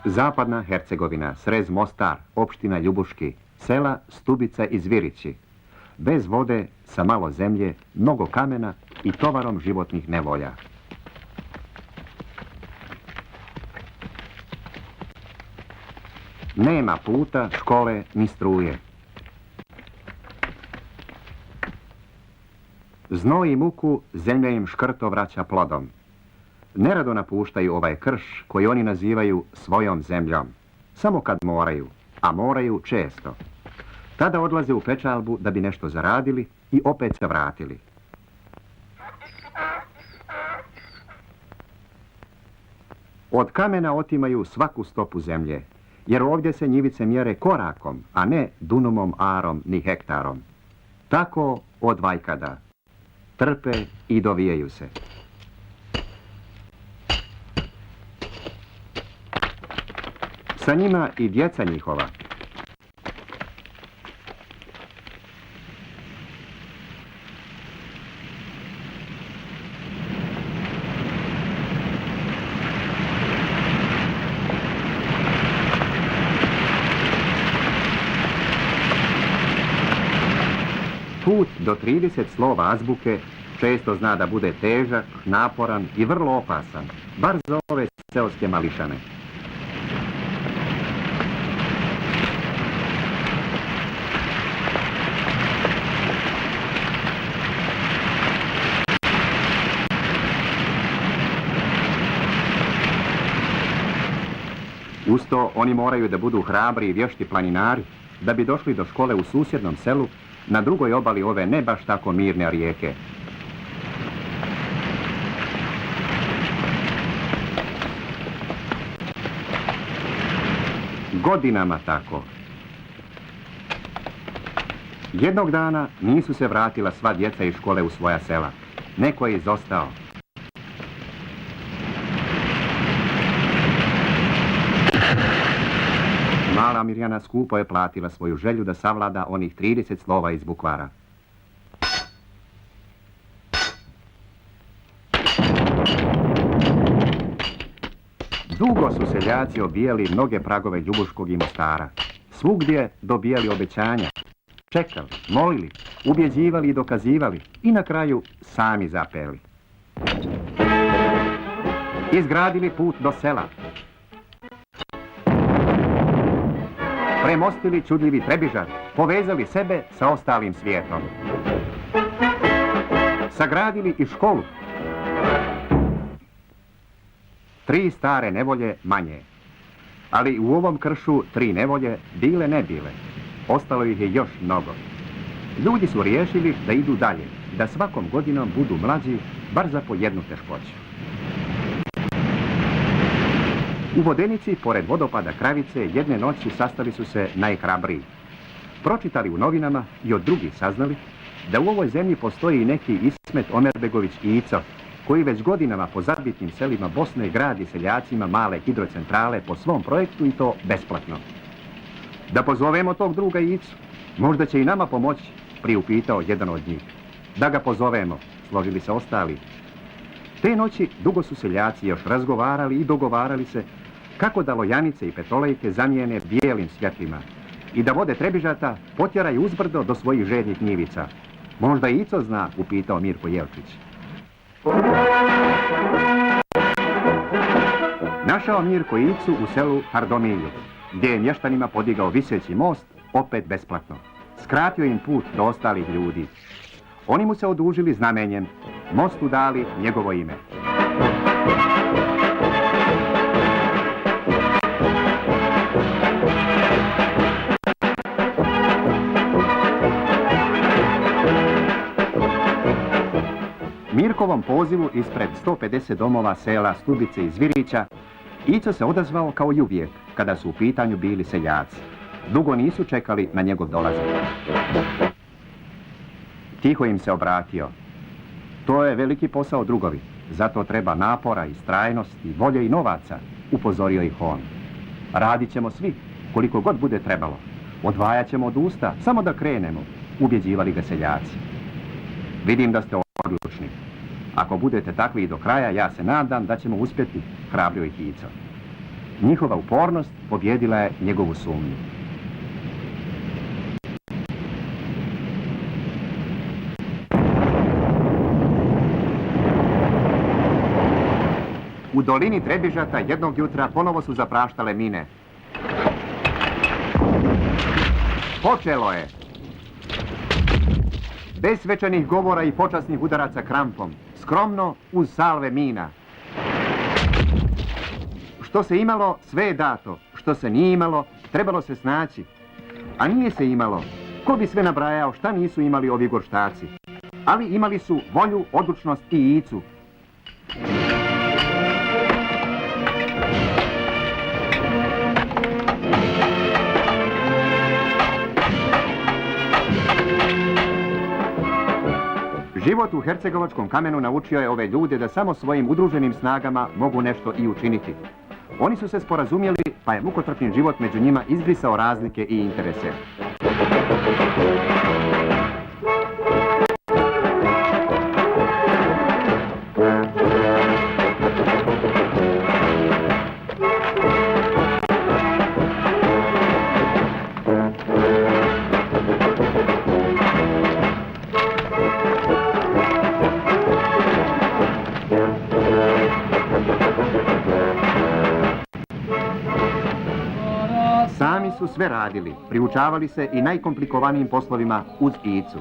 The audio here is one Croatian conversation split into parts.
Zapadna Hercegovina, srez Mostar, opština Ljubuški, sela Stubica i Zvirići. Bez vode, sa malo zemlje, mnogo kamena i tovarom životnih nevolja. Nema puta, škole, ni struje. Znoj i muku zemlja im škrto vraća plodom. Nerado napuštaju ovaj krš koji oni nazivaju svojom zemljom. Samo kad moraju, a moraju često. Tada odlaze u pečalbu da bi nešto zaradili i opet se vratili. Od kamena otimaju svaku stopu zemlje, jer ovdje se njivice mjere korakom, a ne dunumom, arom ni hektarom. Tako od vajkada. Trpe i dovijaju se. Sa njima i djeca njihova. Put do 30 slova azbuke često zna da bude težak, naporan i vrlo opasan, bar za ove seoske mališane. Usto oni moraju da budu hrabri i vješti planinari da bi došli do škole u susjednom selu na drugoj obali ove ne baš tako mirne rijeke. Godinama tako. Jednog dana nisu se vratila sva djeca iz škole u svoja sela. Neko je izostao. Mala Mirjana skupo je platila svoju želju da savlada onih 30 slova iz bukvara. Dugo su seljaci obijali mnoge pragove Ljubuškog i Mostara. Svugdje dobijali obećanja. Čekali, molili, ubjeđivali i dokazivali i na kraju sami zapeli. Izgradili put do sela. Premostili čudljivi Trebižar, povezali sebe sa ostalim svijetom. Sagradili i školu. 3 stare nevolje manje. Ali u ovom kršu 3 nevolje bile ne bile. Ostalo ih je još mnogo. Ljudi su riješili da idu dalje, da svakom godinom budu mlađi, bar za po jednu teškoću. U Vodenici, pored vodopada Kravice, jedne noći sastali su se najhrabriji. Pročitali u novinama i od drugih saznali da u ovoj zemlji postoji neki Ismet Omerbegović Ico, koji već godinama po zabitnim selima Bosne gradi seljacima male hidrocentrale po svom projektu i to besplatno. Da pozovemo tog druga Icu, možda će i nama pomoći, priupitao jedan od njih. Da ga pozovemo, složili se ostali. Te noći dugo su seljaci još razgovarali i dogovarali se kako da Lojanice i Petrolejke zamijene bijelim svjetlima i da vode Trebižata potjeraju uzbrdo do svojih žednih njivica. Možda i Ico zna, upitao Mirko Jelčić. Našao Mirko Icu u selu Hardomilju, gdje je mještanima podigao viseći most, opet besplatno. Skratio im put do ostalih ljudi. Oni mu se odužili znamenjem, mostu dali njegovo ime. Mirkovom pozivu ispred 150 domova sela Stubice i Zvirića, Ico se odazvao kao i uvijek kada su u pitanju bili seljaci. Dugo nisu čekali na njegov dolazak. Tiho im se obratio. To je veliki posao, drugovi. Zato treba napora, istrajnosti, volje i novaca, upozorio ih on. Radit ćemo svi, koliko god bude trebalo. Odvajat ćemo od usta, samo da krenemo, ubjeđivali ga seljaci. Vidim da ste odlučni. Ako budete takvi do kraja, ja se nadam da ćemo uspjeti, hrabrio ih Ico. Njihova upornost pobjedila je njegovu sumnju. U dolini Trebižata jednog jutra ponovo su zapraštale mine. Počelo je! Bez svečanih govora i počasnih udaraca krampom, skromno uz salve mina. Što se imalo, sve je dato. Što se nije imalo, trebalo se snaći. A nije se imalo. Ko bi sve nabrajao šta nisu imali ovi gorštaci? Ali imali su volju, odlučnost i icu. Život u hercegovačkom kamenu naučio je ove ljude da samo svojim udruženim snagama mogu nešto i učiniti. Oni su se sporazumjeli, pa je mukotrpni život među njima izbrisao razlike i interese. Sami su sve radili, priučavali se i najkomplikovanijim poslovima uz Icu.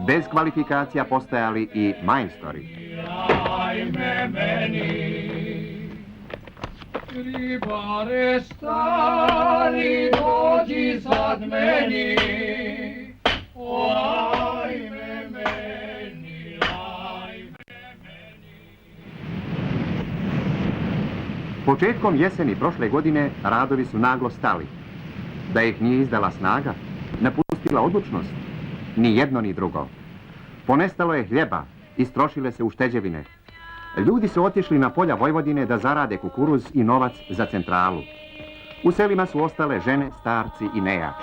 Bez kvalifikacija postajali i majstori. Ribare stari, dođi sad meni, ajme meni, ajme meni. Početkom jeseni prošle godine radovi su naglo stali. Da ih nije izdala snaga, napustila odlučnost, ni jedno ni drugo. Ponestalo je hljeba, istrošile se ušteđevine. Ljudi su otišli na polja Vojvodine da zarade kukuruz i novac za centralu. U selima su ostale žene, starci i nejač.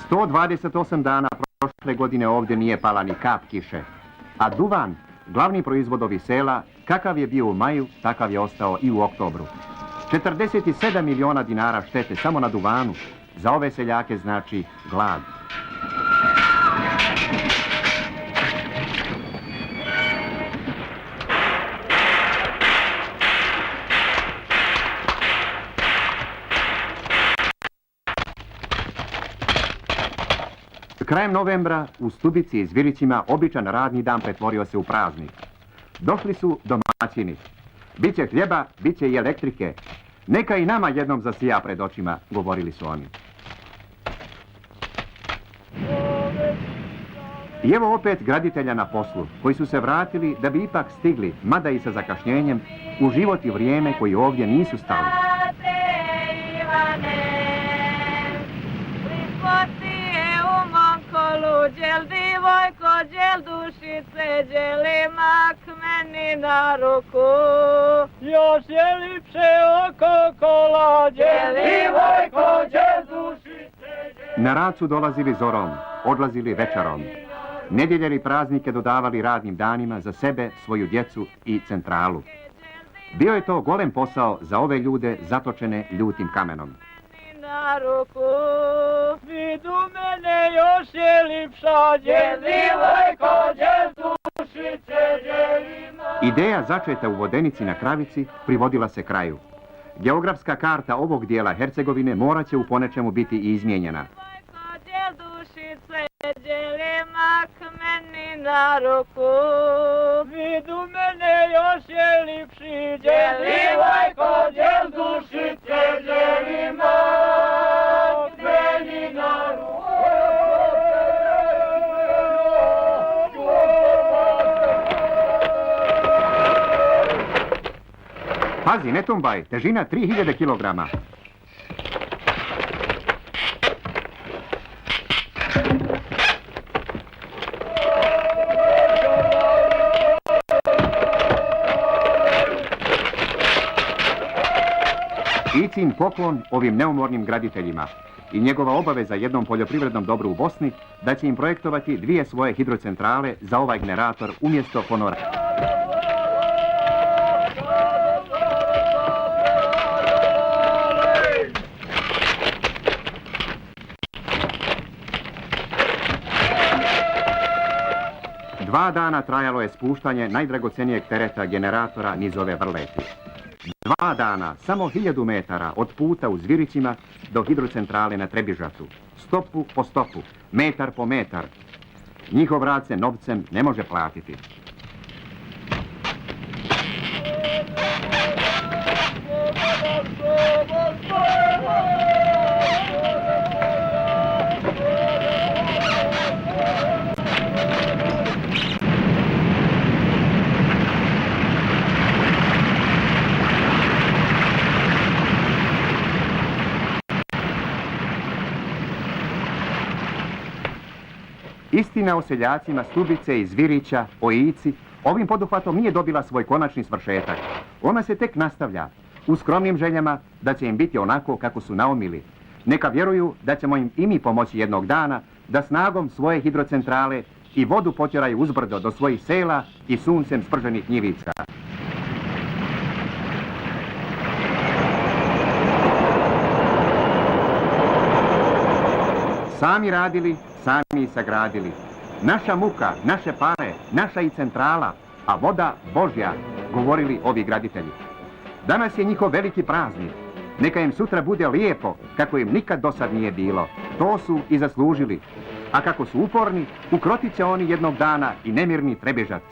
Sto 28 dana prošle godine ovdje nije pala ni kap kiše, a duvan, glavni proizvod ovih sela, kakav je bio u maju, takav je ostao i u oktobru. 47 miliona dinara štete samo na duvanu, za ove seljake znači glad. Krajem novembra u Stubici i Zvirićima običan radni dan pretvorio se u praznik. Došli su domaćini. Biće hljeba, biće i elektrike. Neka i nama jednom zasija pred očima, govorili su oni. I evo opet graditelja na poslu, koji su se vratili da bi ipak stigli, mada i sa zakašnjenjem, u život i vrijeme koji ovdje nisu stali. Đel divojko, đel dušice, đeli mak meni na ruku. Još je lipše oko kola, đel divojko, đel dušice, đeli... Na rad su dolazili zorom, odlazili večerom. Nedjelje i praznike dodavali radnim danima za sebe, svoju djecu i centralu. Bio je to golem posao za ove ljude zatočene ljutim kamenom. Na ruku, vidu mene još je lipša, đel divojko, đel dušice, đeli mak. Ideja začeta u Vodenici na Kravici privodila se kraju. Geografska karta ovog dijela Hercegovine morat će u ponečemu biti izmijenjena. đel dušice, đeli mak meni na ruku. Vidu mene još je lipši, đel divojko, đel dušice, đeli mak meni na ruku. Pazi, ne tumbaj, težina 3000 kilograma. Vicin poklon ovim neumornim graditeljima i njegova obaveza jednom poljoprivrednom dobru u Bosni da će im projektovati 2 svoje hidrocentrale za ovaj generator umjesto honora. Dva dana trajalo je spuštanje najdragocenijeg tereta generatora niz ove vrleti. 2 dana, samo 1000 metara od puta u Zvirićima do hidrocentrale na Trebižatu. Stopu po stopu, metar po metar. Njihov rad se novcem ne može platiti. Istina o seljacima Stubice i Zvirića, o Ici, ovim poduhvatom nije dobila svoj konačni svršetak. Ona se tek nastavlja, u skromnim željama da će im biti onako kako su naumili. Neka vjeruju da ćemo im i mi pomoći jednog dana da snagom svoje hidrocentrale i vodu potjeraju uzbrdo do svojih sela i suncem sprženih njivica. Sami radili, sami i sagradili. Naša muka, naše pare, naša i centrala, a voda Božja, govorili ovi graditelji. Danas je njihov veliki praznik. Neka im sutra bude lijepo, kako im nikad dosad nije bilo. To su i zaslužili. A kako su uporni, ukrotit će oni jednog dana i nemirni Trebežac.